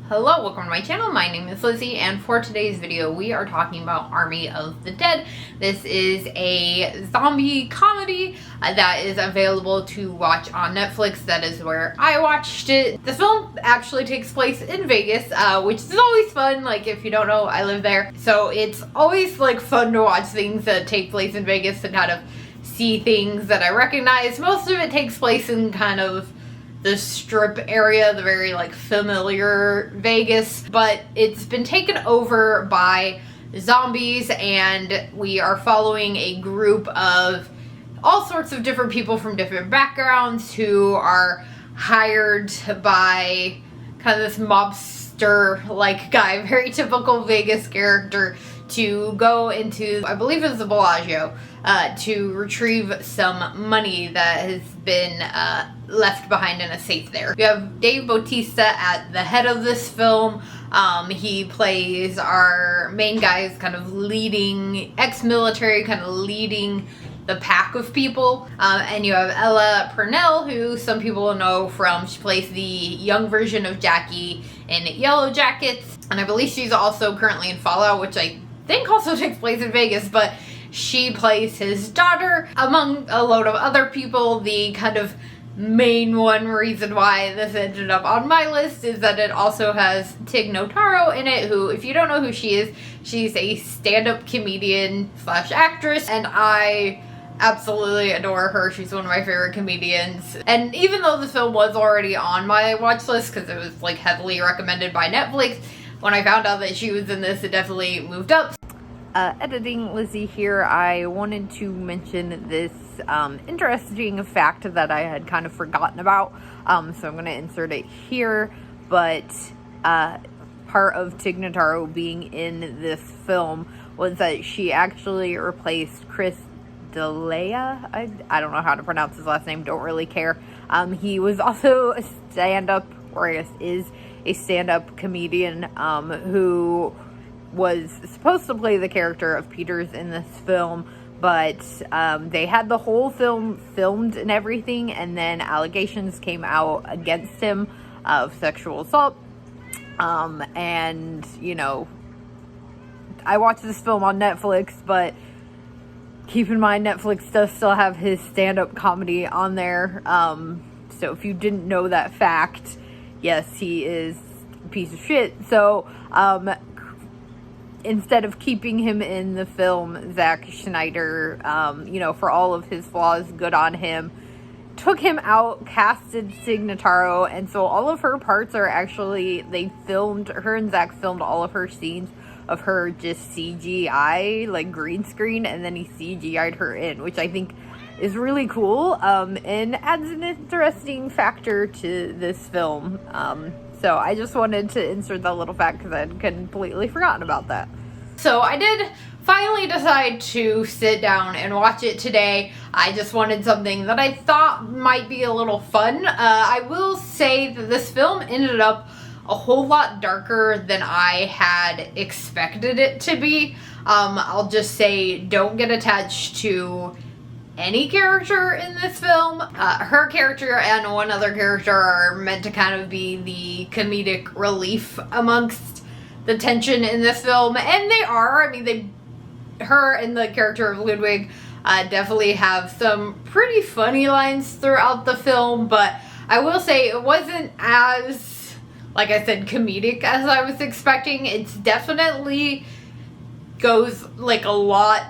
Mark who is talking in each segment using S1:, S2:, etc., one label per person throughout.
S1: Hello, welcome to my channel. My name is Lizzie, and for today's video we are talking about Army of the Dead. This is a zombie comedy that is available to watch on Netflix. That is where I watched it. The film actually takes place in Vegas, which is always fun. Like, if you don't know, I live there. So it's always like fun to watch things that take place in Vegas and kind of see things that I recognize. Most of it takes place in kind of the Strip area, the very like familiar Vegas, but it's been taken over by zombies, and we are following a group of all sorts of different people from different backgrounds who are hired by kind of this mobster like guy, very typical Vegas character, to go into, I believe it's the Bellagio, to retrieve some money that has been left behind in a safe there. We have Dave Bautista at the head of this film. He plays our main guy, is kind of leading, ex-military, kind of leading the pack of people. And you have Ella Purnell, who some people know from, she plays the young version of Jackie in Yellow Jackets. And I believe she's also currently in Fallout, which I think also takes place in Vegas, but she plays his daughter, among a load of other people. The kind of main one reason why this ended up on my list is that it also has Tig Notaro in it, who, if you don't know who she is, she's a stand-up comedian slash actress, and I absolutely adore her. She's one of my favorite comedians. And even though the film was already on my watch list because it was like heavily recommended by Netflix, when I found out that she was in this, it definitely moved up. Editing Lizzie here. I wanted to mention this interesting fact that I had kind of forgotten about, so I'm going to insert it here. But part of Tig Notaro being in this film was that she actually replaced Chris D'Elia. I don't know how to pronounce his last name, don't really care. He was also a stand-up, or I guess is a stand-up comedian who was supposed to play the character of Peters in this film, but they had the whole film filmed and everything, and then allegations came out against him of sexual assault. And, you know, I watched this film on Netflix, but keep in mind Netflix does still have his stand-up comedy on there. So if you didn't know that fact, yes, he is a piece of shit. So, instead of keeping him in the film, Zack Schneider, you know, for all of his flaws, good on him, took him out, casted Tig Notaro, and so all of her parts are actually, her and Zack filmed all of her scenes of her just CGI, like green screen, and then he CGI'd her in, which I think is really cool, and adds an interesting factor to this film. So I just wanted to insert that little fact because I had completely forgotten about that. So I did finally decide to sit down and watch it today. I just wanted something that I thought might be a little fun. I will say that this film ended up a whole lot darker than I had expected it to be. I'll just say, don't get attached to any character in this film. Her character and one other character are meant to kind of be the comedic relief amongst the tension in this film, and they are. I mean, her and the character of Ludwig definitely have some pretty funny lines throughout the film, but I will say it wasn't as, like I said, comedic as I was expecting. It's definitely goes like a lot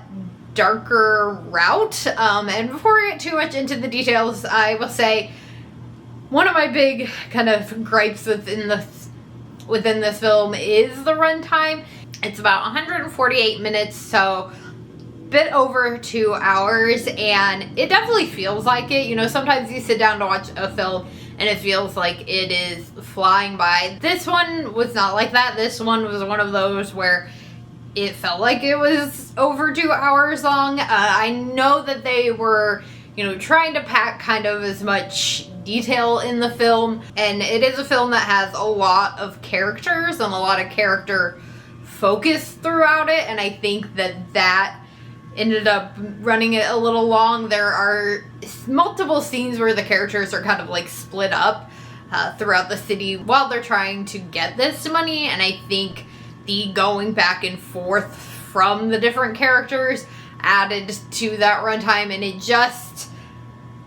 S1: darker route, and before I get too much into the details, I will say one of my big kind of gripes within this film is the runtime. It's about 148 minutes, so a bit over 2 hours, and it definitely feels like it. You know, sometimes you sit down to watch a film and it feels like it is flying by. This one was not like that. This one was one of those where it felt like it was over 2 hours long. I know that they were, you know, trying to pack kind of as much detail in the film, and it is a film that has a lot of characters and a lot of character focus throughout it, and I think that ended up running it a little long. There are multiple scenes where the characters are kind of like split up, throughout the city while they're trying to get this money. And I think the going back and forth from the different characters added to that runtime, and it just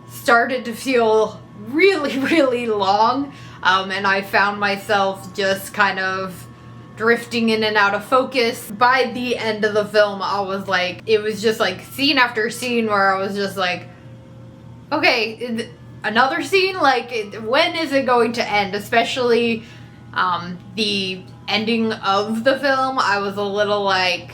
S1: started to feel really, really long. And I found myself just kind of drifting in and out of focus. By the end of the film, I was like, it was just like scene after scene where I was just like, okay, another scene? Like, when is it going to end? Especially the ending of the film, I was a little like,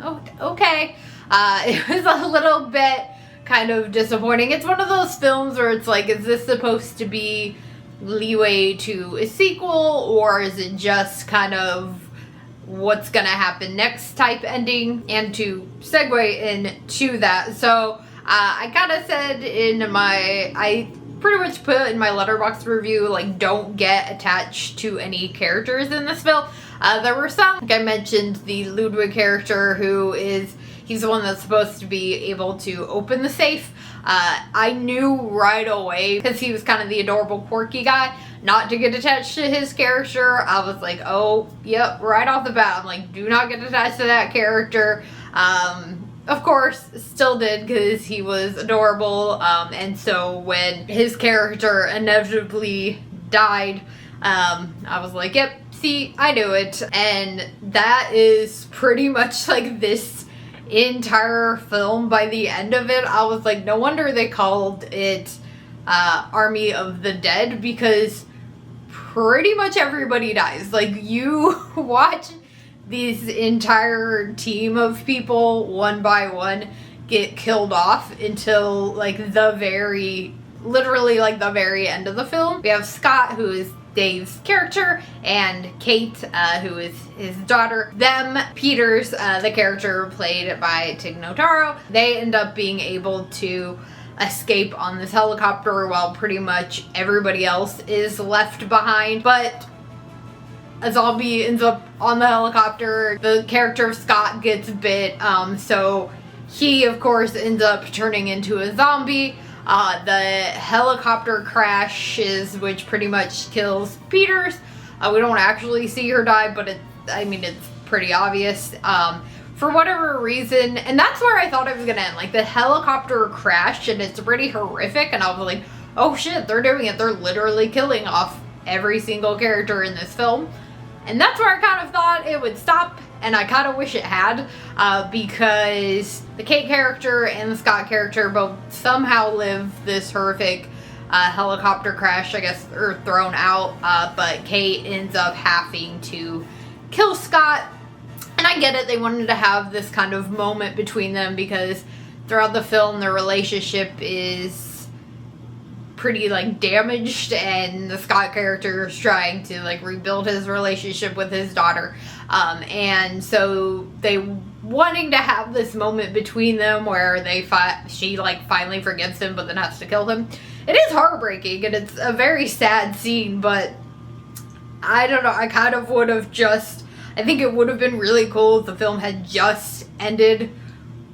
S1: oh, okay. It was a little bit kind of disappointing. It's one of those films where it's like, is this supposed to be leeway to a sequel, or is it just kind of what's gonna happen next type ending? And to segue into that, so I kind of said I pretty much put in my Letterboxd review, like, don't get attached to any characters in this film. There were some, like I mentioned, the Ludwig character, he's the one that's supposed to be able to open the safe. I knew right away, because he was kind of the adorable, quirky guy, not to get attached to his character. I was like, oh, yep, right off the bat, I'm like, do not get attached to that character. Of course, still did, because he was adorable, and so when his character inevitably died, I was like, yep, see, I knew it. And that is pretty much like this entire film. By the end of it, I was like, no wonder they called it Army of the Dead, because pretty much everybody dies. Like, you watch these entire team of people one by one get killed off until like literally like the very end of the film. We have Scott, who is Dave's character, and Kate, who is his daughter. Peters, the character played by Tig Notaro, they end up being able to escape on this helicopter while pretty much everybody else is left behind. But a zombie ends up on the helicopter. The character of Scott gets bit, so he, of course, ends up turning into a zombie. The helicopter crashes, which pretty much kills Peters. We don't actually see her die, but it's pretty obvious. For whatever reason, and that's where I thought it was gonna end. Like, the helicopter crashed, and it's pretty horrific, and I was like, oh shit, they're doing it. They're literally killing off every single character in this film. And that's where I kind of thought it would stop, and I kind of wish it had, because the Kate character and the Scott character both somehow live this horrific helicopter crash, I guess, or thrown out, but Kate ends up having to kill Scott. And I get it, they wanted to have this kind of moment between them, because throughout the film their relationship is pretty like damaged, and the Scott character is trying to like rebuild his relationship with his daughter, and so they wanting to have this moment between them where she like finally forgives him but then has to kill him. It is heartbreaking, and it's a very sad scene, but I don't know, I kind of would have I think it would have been really cool if the film had just ended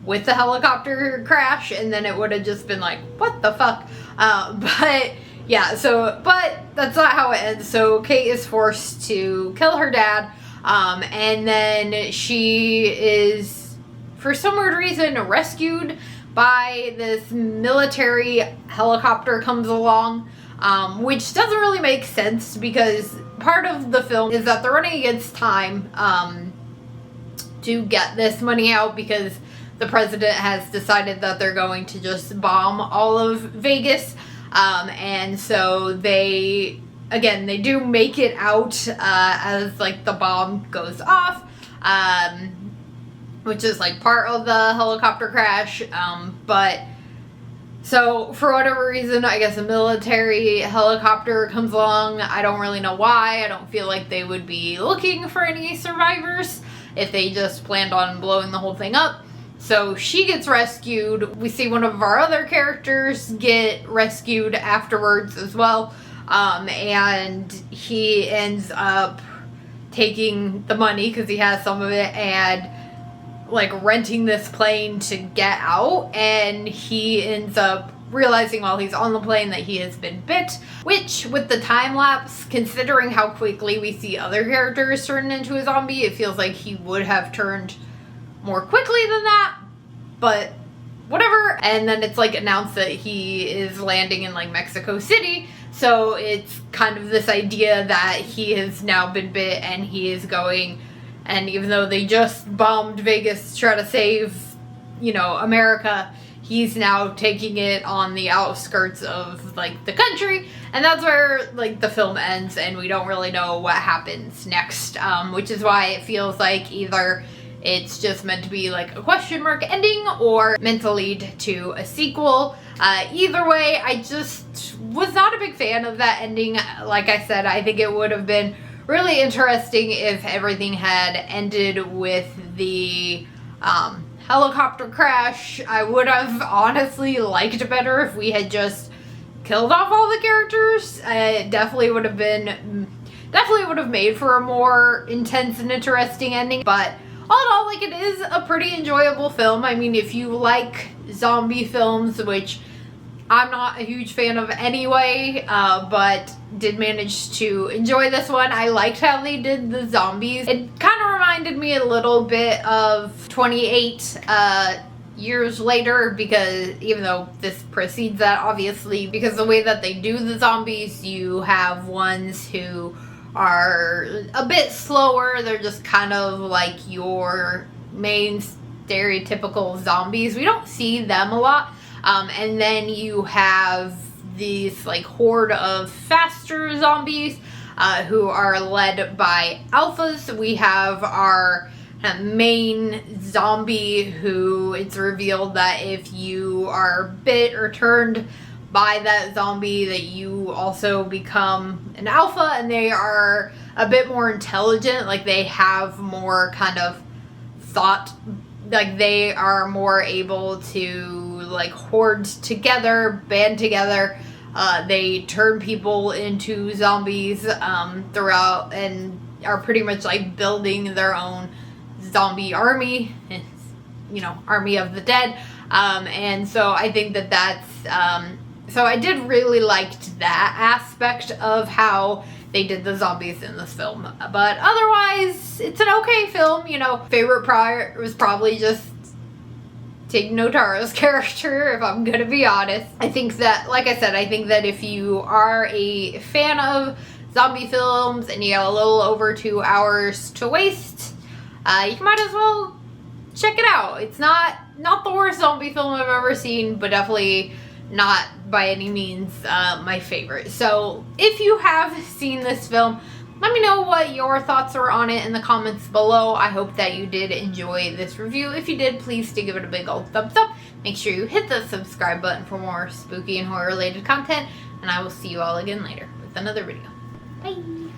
S1: with the helicopter crash, and then it would have just been like, what the fuck? But yeah, but that's not how it ends. So Kate is forced to kill her dad, and then she is, for some weird reason, rescued by this military helicopter comes along, which doesn't really make sense, because part of the film is that they're running against time to get this money out, because the president has decided that they're going to just bomb all of Vegas. And so they do make it out as like the bomb goes off, which is like part of the helicopter crash. But so for whatever reason, I guess a military helicopter comes along. I don't really know why. I don't feel like they would be looking for any survivors if they just planned on blowing the whole thing up. So she gets rescued. We see one of our other characters get rescued afterwards as well. And he ends up taking the money, because he has some of it, and like renting this plane to get out. And he ends up realizing while he's on the plane that he has been bit, which with the time lapse, considering how quickly we see other characters turn into a zombie, it feels like he would have turned more quickly than that, but whatever. And then it's like announced that he is landing in like Mexico City, so it's kind of this idea that he has now been bit and he is going, and even though they just bombed Vegas to try to save, you know, America, he's now taking it on the outskirts of like the country, and that's where like the film ends, and we don't really know what happens next, which is why it feels like either it's just meant to be like a question mark ending or meant to lead to a sequel. Either way, I just was not a big fan of that ending. Like I said, I think it would have been really interesting if everything had ended with the helicopter crash. I would have honestly liked better if we had just killed off all the characters. It definitely would have made for a more intense and interesting ending. But all in all, like, it is a pretty enjoyable film. I mean, if you like zombie films, which I'm not a huge fan of anyway, but did manage to enjoy this one. I liked how they did the zombies. It kind of reminded me a little bit of 28 years later, because even though this precedes that, obviously, because the way that they do the zombies, you have ones who are a bit slower. They're just kind of like your main stereotypical zombies. We don't see them a lot. And then you have these like horde of faster zombies who are led by alphas. We have our main zombie who it's revealed that if you are bit or turned by that zombie, that you also become an alpha, and they are a bit more intelligent. Like, they have more kind of thought, like they are more able to like hoard together, band together. They turn people into zombies throughout, and are pretty much like building their own zombie army. It's, you know, army of the dead. And so I think that that's so I did really liked that aspect of how they did the zombies in this film. But otherwise, it's an okay film. You know, favorite part was probably just Tig Notaro's character, if I'm gonna be honest. I think that, like I said, I think that if you are a fan of zombie films and you got a little over 2 hours to waste, you might as well check it out. It's not the worst zombie film I've ever seen, but definitely not by any means my favorite. So if you have seen this film, let me know what your thoughts are on it in the comments below. I hope that you did enjoy this review. If you did, please do give it a big old thumbs up. Make sure you hit the subscribe button for more spooky and horror related content, and I will see you all again later with another video. Bye!